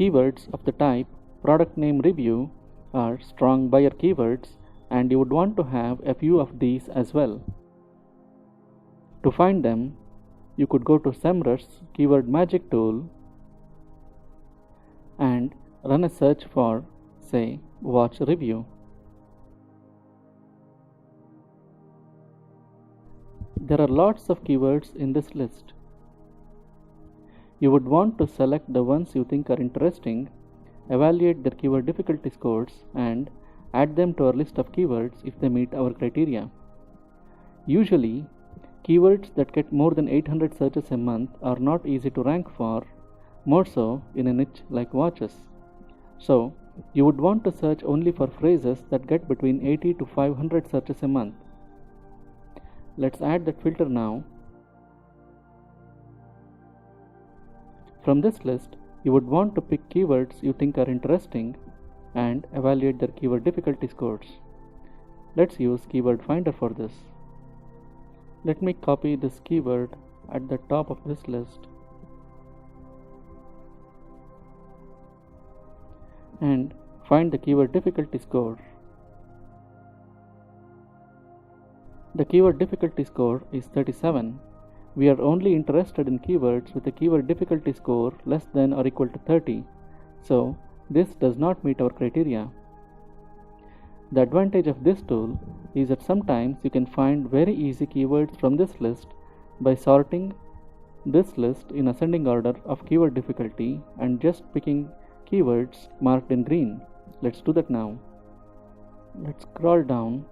Keywords of the type product name review are strong buyer keywords, and you would want to have a few of these as well. To find them, you could go to SEMrush's Keyword Magic tool and run a search for, say, watch review. There are lots of keywords in this list. You would want to select the ones you think are interesting, evaluate their keyword difficulty scores, and add them to our list of keywords if they meet our criteria. Usually, keywords that get more than 800 searches a month are not easy to rank for, more so in a niche like watches. So, you would want to search only for phrases that get between 80 to 500 searches a month. Let's add that filter now. From this list, you would want to pick keywords you think are interesting and evaluate their keyword difficulty scores. Let's use Keyword Finder for this. Let me copy this keyword at the top of this list and find the keyword difficulty score. The keyword difficulty score is 37. We are only interested in keywords with a keyword difficulty score less than or equal to 30, so this does not meet our criteria. The advantage of this tool is that sometimes you can find very easy keywords from this list by sorting this list in ascending order of keyword difficulty and just picking keywords marked in green. Let's do that now. Let's scroll down.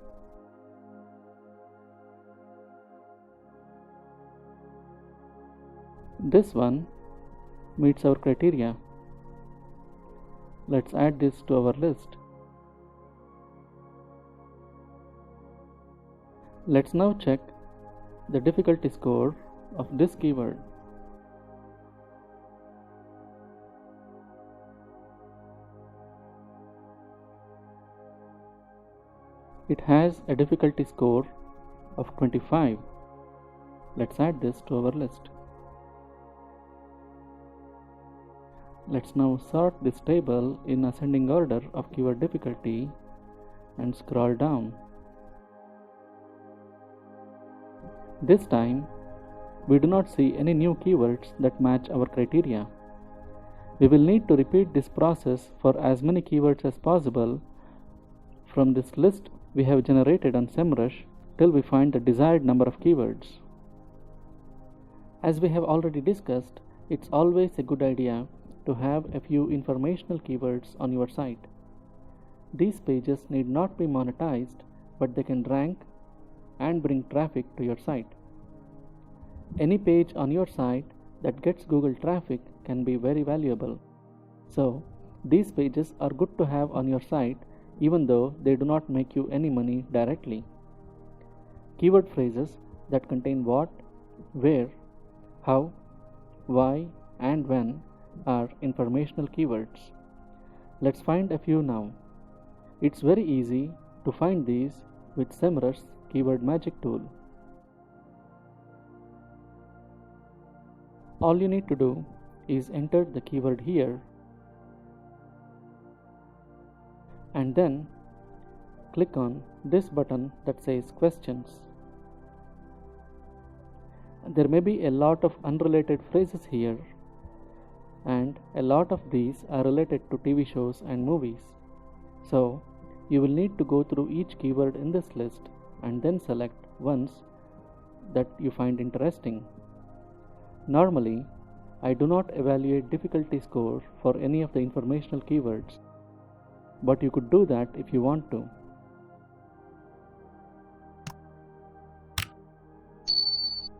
This one meets our criteria. Let's add this to our list. Let's now check the difficulty score of this keyword. It has a difficulty score of 25. Let's add this to our list. Let's now sort this table in ascending order of keyword difficulty and scroll down. This time, we do not see any new keywords that match our criteria. We will need to repeat this process for as many keywords as possible from this list we have generated on SEMrush till we find the desired number of keywords. As we have already discussed, it's always a good idea to have a few informational keywords on your site. These pages need not be monetized, but they can rank and bring traffic to your site. Any page on your site that gets Google traffic can be very valuable. So, these pages are good to have on your site even though they do not make you any money directly. Keyword phrases that contain what, where, how, why, and when are informational keywords. Let's find a few now. It's very easy to find these with SEMrush's Keyword Magic tool. All you need to do is enter the keyword here and then click on this button that says questions. There may be a lot of unrelated phrases here, and a lot of these are related to TV shows and movies. So, you will need to go through each keyword in this list and then select ones that you find interesting. Normally, I do not evaluate difficulty score for any of the informational keywords, but you could do that if you want to.